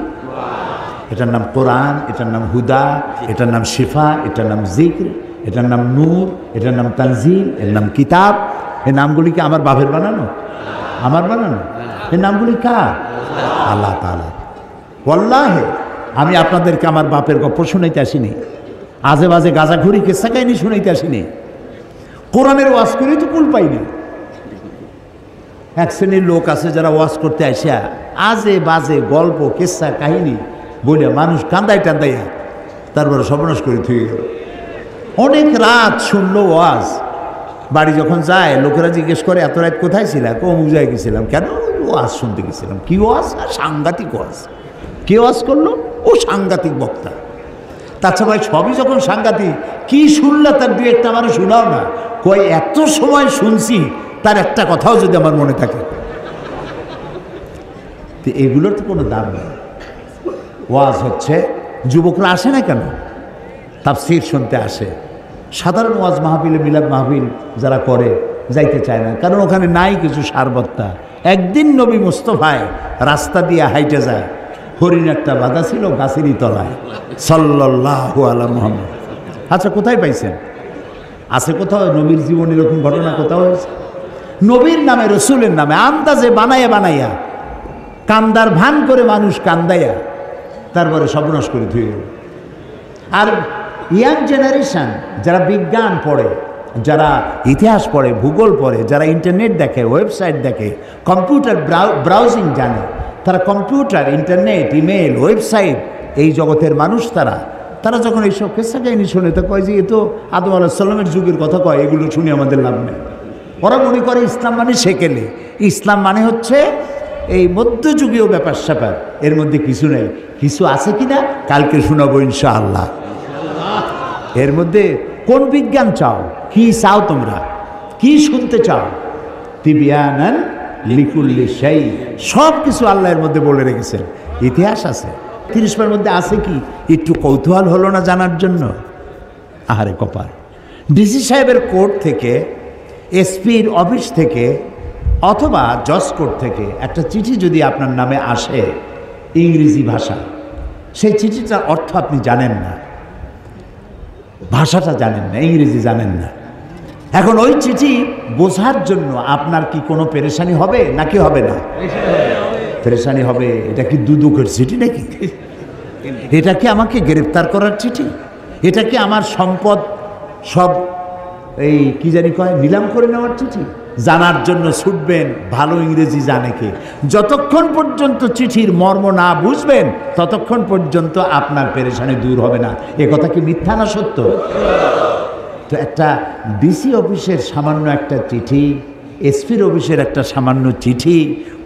এটার নাম কোরআন, এটার নাম হুদা, এটার নাম শিফা, এটার নাম জিক্র, এটার নাম নূর, এটার নাম তানজিল, এর নাম কিতাব। এই নামগুলি কি আমার বাপের বানানো? আমার বানানো? এই নামগুলি কার? আল্লাহ তাআলা। ওয়াল্লাহি আমি আপনাদেরকে আমার বাপের গল্প শুনাইতে আসিনি, আজে বাজে গাঁজাখুরি কিস্সা কাহিনী শুনাইতে আসিনি। কোরআনের ওয়াজ করেই তো কুল পাইনি। এক শ্রেণীর লোক আছে যারা ওয়াজ করতে আসা আজে বাজে গল্প কিস্সা কাহিনী বলে মানুষ কান্দাই টান্দাইয়া তারপরে সর্বনাশ করে থুয়ে গেল। অনেক রাত শুনলো ওয়াজ, বাড়ি যখন যায় লোকেরা জিজ্ঞেস করে এত রাত কোথায় ছিলাম? অমুক জায়গায় গেছিলাম। কেন? ওয়াজ শুনতে গেছিলাম। কি ওয়াজ? সাংঘাতিক ওয়াজ। কে ওয়াজ করলো? ও সাংঘাতিক বক্তা। তাছাড়া ভাই সবই যখন সাংঘাতিক, কি শুনলা তার দু একটা আমার শোনাও না। কই এত সময় শুনছি, তার একটা কথাও যদি আমার মনে থাকে। তো এগুলোর তো কোনো দাম নেই। ওয়াজ হচ্ছে, যুবকরা আসে না কেন? তাফসীর শুনতে আসে। সাধারণ ওয়াজ মাহফিলে, মিলাদ মাহফিল যারা করে যাইতে চায় না, কারণ ওখানে নাই কিছু সারবত্তা। একদিন নবী মুস্তফায় রাস্তা দিয়ে হাইটে যায়, হরিণ একটা বাঁধা ছিল গাছেরই তলায়, সাল্লাল্লাহু আলা মুহাম্মদ। আচ্ছা, কোথায় পাইছেন? আছে কোথাও নবীর জীবনে এরকম ঘটনা কোথাও হয়েছে? নবীর নামে, রসুলের নামে আন্দাজে বানাইয়া বানাইয়া কান্দার ভান করে মানুষ কান্দাইয়া তারপরে সর্বনাশ করে ধুয়ে গেল। আর ইয়াং জেনারেশন যারা বিজ্ঞান পড়ে, যারা ইতিহাস পড়ে, ভূগোল পড়ে, যারা ইন্টারনেট দেখে, ওয়েবসাইট দেখে, কম্পিউটার ব্রাউজিং জানে, তারা কম্পিউটার, ইন্টারনেট, ইমেল, ওয়েবসাইট, এই জগতের মানুষ তারা যখন এইসব কেসা কাহিনী শুনে তো কয় যে এ তো আদম আলাইহিস সালামের যুগের কথা কয়, এগুলো শুনে আমাদের লাভ নেই। ওরা মনে করে ইসলাম মানে সেকেলে, ইসলাম মানে হচ্ছে এই মধ্যযুগীয় ব্যাপার স্যাপার, এর মধ্যে কিছু নেই। কিছু আছে কিনা কালকে শোনাবো ইনশাআল্লাহ। এর মধ্যে কোন বিজ্ঞান চাও? কি চাও তোমরা? কি শুনতে চাও? তিবিয়ানান লিকুল্লি শাই, সব কিছু আল্লাহর মধ্যে বলে রেখেছেন। ইতিহাস আছে 30 মধ্যে আছে কি একটু কৌতূহল হলো না জানার জন্য? আহারে কপাল। ডিসি সাহেবের কোর্ট থেকে, এসপির অফিস থেকে, অথবা জজ কোর্ট থেকে একটা চিঠি যদি আপনার নামে আসে ইংরেজি ভাষা, সেই চিঠিটার অর্থ আপনি জানেন না, ভাষাটা জানেন না, ইংরেজি জানেন না। এখন ওই চিঠি বোঝার জন্য আপনার কি কোনো পেরেশানি হবে নাকি হবে না? পেরেশানি হবে। এটা কি দুদকের চিঠি নাকি? এটা কি আমাকে গ্রেফতার করার চিঠি? এটা কি আমার সম্পদ সব এই কি জানি কয় নিলাম করে নেওয়ার চিঠি? জানার জন্য ছুটবেন, ভালো ইংরেজি জানে কে। যতক্ষণ পর্যন্ত চিঠির মর্ম না বুঝবেন ততক্ষণ পর্যন্ত আপনার পেরেশানি দূর হবে না। এ কথা কি মিথ্যা না সত্য? তো একটা ডিসি অফিসের সামান্য একটা চিঠি, এসপির অফিসের একটা সামান্য চিঠি,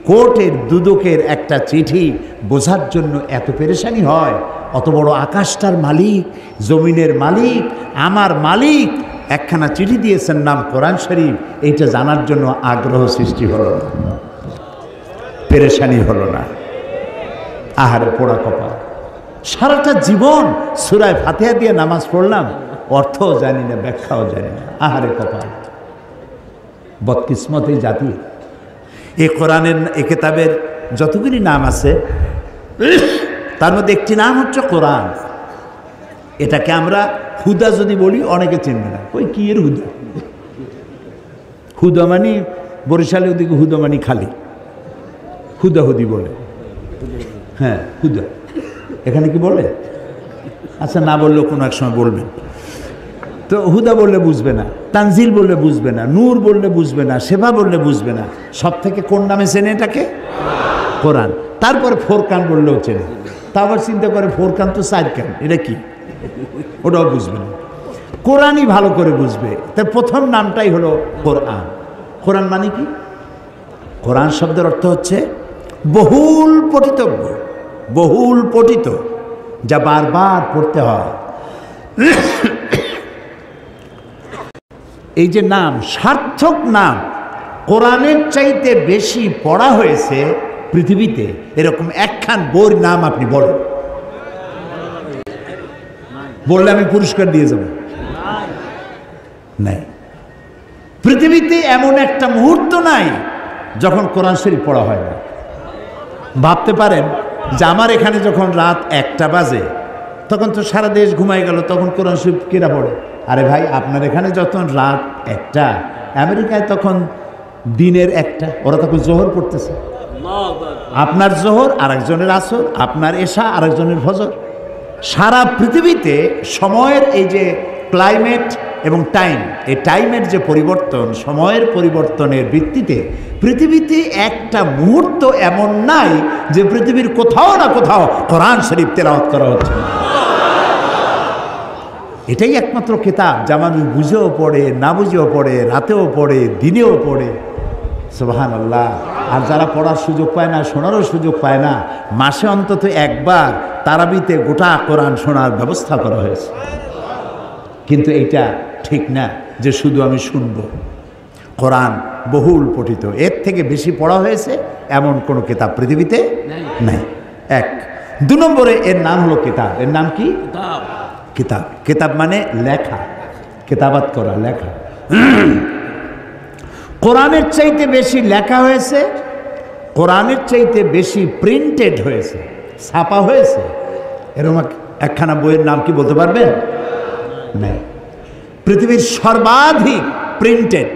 কোর্টের দুদকের একটা চিঠি বোঝার জন্য এত পেরেশানি হয়? অত বড় আকাশটার মালিক, জমিনের মালিক, আমার মালিক একখানা চিঠি দিয়েছেন নাম কোরআন শরীফ, এইটা জানার জন্য আগ্রহ সৃষ্টি হলো না, পেরেশানি হলো না? আহারে পোড়া কপাল। সারাটা জীবন সূরা ফাতিহা দিয়ে নামাজ পড়লাম, অর্থও জানি না, ব্যাখ্যাও জানি না। আহারে কপাল, বদকিসমত এই জাতি। এই কোরআনের, এই কিতাবের যতগুলি নাম আছে তার মধ্যে একটি নাম হচ্ছে কোরআন। এটাকে আমরা হুদা যদি বলি অনেকে চিনবে না, ওই কি এর হুদা। হুদা মানে বরিশালে ওদিকে হুদা মানে খালি, হুদাহুদি বলে। হ্যাঁ হুদা, এখানে কি বলে? আচ্ছা না বললেও কোনো এক সময় বলবেন। তো হুদা বললে বুঝবে না, তানজিল বললে বুঝবে না, নূর বললে বুঝবে না, সেবা বললে বুঝবে না। সব থেকে কোন নামে চেনে এটাকে? কোরআন। তারপরে ফোরকান বললেও চেনে। তা আবার চিন্তা করে ফোরকান তো 4 কান, এটা কি? ওটাও বুঝবে না। কোরআনই ভালো করে বুঝবে। তার প্রথম নামটাই হলো কোরআন। কোরআন মানে কি? কোরআন শব্দের অর্থ হচ্ছে বহুল পঠিতব্য, বহুল পঠিত, যা বারবার পড়তে হয়। এই যে নাম, সার্থক নাম, কোরআনের চাইতে বেশি পড়া হয়েছে পৃথিবীতে এরকম একখান বইয়ের নাম আপনি বলেন। বললে আমি পুরস্কার দিয়ে যাব। নাই, পৃথিবীতে এমন একটা মুহূর্ত নাই যখন কোরআন শরীফ পড়া হয় না। ভাবতে পারেন যে আমার এখানে যখন রাত 1টা বাজে তখন তো সারা দেশ ঘুমাই গেল, তখন কোরআন শরীফ কেরা পড়ে? আরে ভাই, আপনার এখানে যখন রাত 1টা, আমেরিকায় তখন দিনের 1টা, ওরা তখন জোহর পড়তেছে। আপনার জোহর আরেকজনের আসর, আপনার এশা আরেকজনের ফজর। সারা পৃথিবীতে সময়ের এই যে ক্লাইমেট এবং টাইম, এই টাইমের যে পরিবর্তন, সময়ের পরিবর্তনের ভিত্তিতে পৃথিবীতে একটা মুহূর্ত এমন নাই যে পৃথিবীর কোথাও না কোথাও কোরআন শরীফ তেলাওয়াত করা হচ্ছে না। এটাই একমাত্র কিতাব যা মানুষ বুঝেও পড়ে, না বুঝেও পড়ে, রাতেও পড়ে, দিনেও পড়ে। সুবহানাল্লাহ। আর যারা পড়ার সুযোগ পায় না, শোনারও সুযোগ পায় না, মাসে অন্তত একবার তারাবিতে গোটা কোরআন শোনার ব্যবস্থা করা হয়েছে। কিন্তু এইটা ঠিক না যে শুধু আমি শুনব। কোরআন বহুল পঠিত, এর থেকে বেশি পড়া হয়েছে এমন কোনো কিতাব পৃথিবীতে নাই। 1। 2 নম্বরে এর নাম হলো কিতাব। এর নাম কি? কিতাব। কিতাব মানে লেখা, কিতাবাত করা, লেখা। কোরআনের চাইতে বেশি লেখা হয়েছে, কোরআনের চাইতে বেশি প্রিন্টেড হয়েছে, ছাপা হয়েছে। এরকম একখানা বইয়ের নাম কি বলতে পারবেন? নাই। পৃথিবীর সর্বাধিক প্রিন্টেড,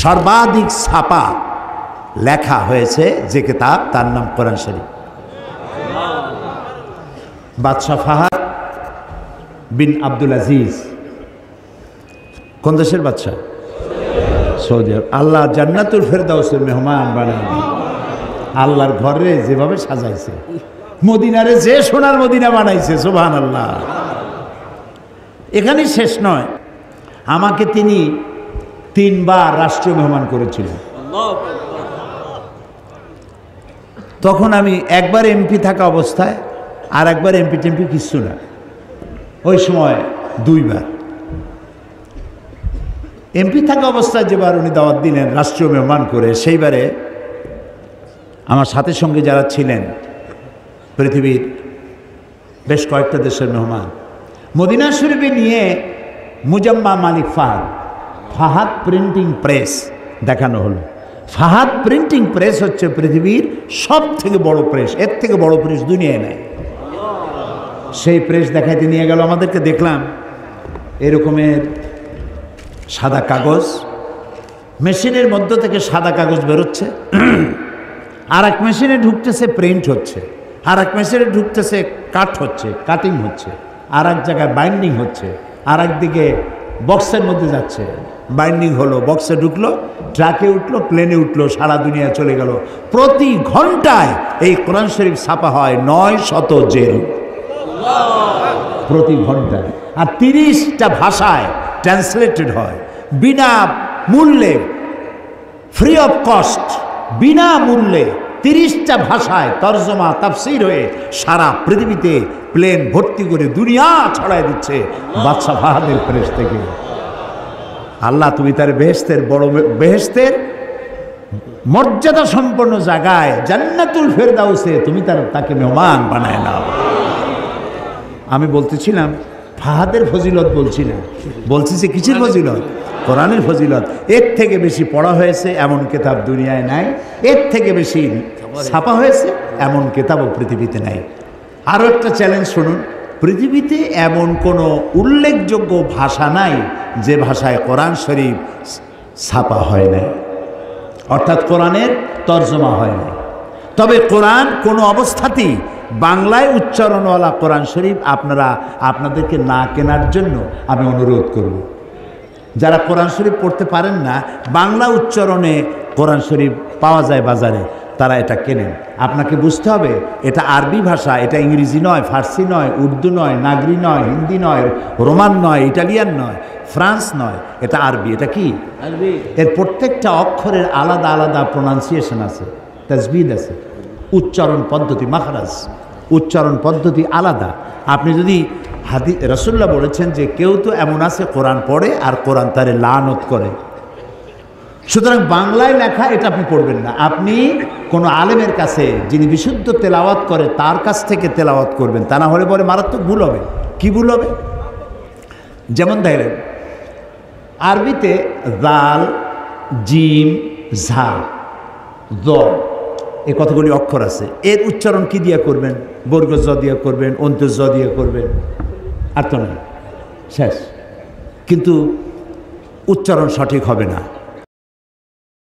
সর্বাধিক ছাপা লেখা হয়েছে যে কিতাব, তার নাম কোরআন শরীফ। বাদশাহ ফাহাদ বিন আব্দুল আজিজ কোন দেশের বাদশাহ? সৌদি আরব। আল্লাহ জান্নাতুল ফেরদাউসের মেহমান বানায়, আল্লাহর ঘরে যেভাবে সাজাইছে, মদিনারে যে সোনার মদিনা বানাইছে, সুবহানাল্লাহ। এখানেই শেষ নয়, আমাকে তিনি 3 বার রাষ্ট্রীয় মেহমান করেছিলেন। তখন আমি একবার এমপি থাকা অবস্থায়, আর একবার এমপি টেমপি কিচ্ছু না, ওই সময় 2 বার। এমপি থাকা অবস্থায় যেবার উনি দাওয়াত দিলেন রাষ্ট্রীয় মেহমান করে, সেইবারে আমার সাথে সঙ্গে যারা ছিলেন পৃথিবীর বেশ কয়েকটা দেশের মেহমান, মদিনা শরীফে নিয়ে মুজাম্মা মালিক ফাহাদ, ফাহাদ প্রিন্টিং প্রেস দেখানো হলো। ফাহাদ প্রিন্টিং প্রেস হচ্ছে পৃথিবীর সব থেকে বড় প্রেস, এর থেকে বড় প্রেস দুনিয়ায় নেই। সেই প্রেস দেখাইতে নিয়ে গেল আমাদেরকে। দেখলাম এরকমের সাদা কাগজ, মেশিনের মধ্য থেকে সাদা কাগজ বেরোচ্ছে, আর এক মেশিনে ঢুকতেছে প্রিন্ট হচ্ছে, আর এক মেশিনে ঢুকতেছে কাট হচ্ছে, কাটিং হচ্ছে, আর এক জায়গায় বাইন্ডিং হচ্ছে, আর একদিকে বক্সের মধ্যে যাচ্ছে, বাইন্ডিং হলো, বক্সে ঢুকলো, ট্রাকে উঠলো, প্লেনে উঠলো, সারা দুনিয়া চলে গেল। প্রতি ঘন্টায় এই কোরআন শরীফ ছাপা হয় 900 জেল, প্রতি ঘন্টায়। আর 30টা ভাষায় ট্রান্সলেটেড হয়, বিনা মূল্যে, ফ্রি অফ কস্ট, বিনা মূল্যে 30টা ভাষায় তর্জমা তাফসীর হয়ে সারা পৃথিবীতে প্লেন ভর্তি করে দুনিয়া ছড়ায় দিচ্ছে বাদশাহ ফাহাদের প্রেস থেকে। আল্লাহ তুমি তার বেহেশতের বড়, বেহেশতের মর্যাদা সম্পন্ন জায়গায় জান্নাতুল ফেরদাউসে তুমি তাকে মেহমান বানায় নাও। আমি বলতেছিলাম ফাহাদের ফজিলত বলছি না, বলছি যে কিসের ফজিলত? কোরআনের ফজিলত। এর থেকে বেশি পড়া হয়েছে এমন কিতাব দুনিয়ায় নাই, এর থেকে বেশি ছাপা হয়েছে এমন কিতাবও পৃথিবীতে নাই। আরও একটা চ্যালেঞ্জ শুনুন, পৃথিবীতে এমন কোনো উল্লেখযোগ্য ভাষা নাই যে ভাষায় কোরআন শরীফ ছাপা হয় নাই, অর্থাৎ কোরআনের তর্জমা হয় নাই। তবে কোরআন কোনো অবস্থাতেই বাংলায় উচ্চারণওয়ালা কোরআন শরীফ আপনাদেরকে না কেনার জন্য আমি অনুরোধ করব। যারা কোরআন শরীফ পড়তে পারেন না, বাংলা উচ্চারণে কোরআন শরীফ পাওয়া যায় বাজারে, তারা এটা কেনেন। আপনাকে বুঝতে হবে এটা আরবি ভাষা, এটা ইংরেজি নয়, ফার্সি নয়, উর্দু নয়, নাগরি নয়, হিন্দি নয়, রোমান নয়, ইটালিয়ান নয়, ফ্রান্স নয়, এটা আরবি। এটা কি আরবি? এর প্রত্যেকটা অক্ষরের আলাদা আলাদা প্রোনাউন্সিয়েশন আছে, তাজবিদ আছে, উচ্চারণ পদ্ধতি, মাখরাজ উচ্চারণ পদ্ধতি আলাদা। আপনি যদি রাসূলুল্লাহ বলেছেন যে কেউ তো এমন আছে কোরআন পড়ে আর কোরআন তারে লানত করে, সুতরাং বাংলায় লেখা এটা আপনি পড়বেন না। আপনি কোনো আলেমের কাছে যিনি বিশুদ্ধ তেলাওয়াত করে তার কাছ থেকে তেলাওয়াত করবেন, তা না হলে পরে মারাত্মক ভুল হবে। কি ভুল হবে? যেমন দেখেন আরবিতে জাল, জিম, ঝা, জ, এই কতগুলি অক্ষর আছে। এর উচ্চারণ কি দিয়ে করবেন? বর্গ জ দিয়ে করবেন, অন্তর জ দিয়ে করবেন, আর তো না, শেষ। কিন্তু উচ্চারণ সঠিক হবে না।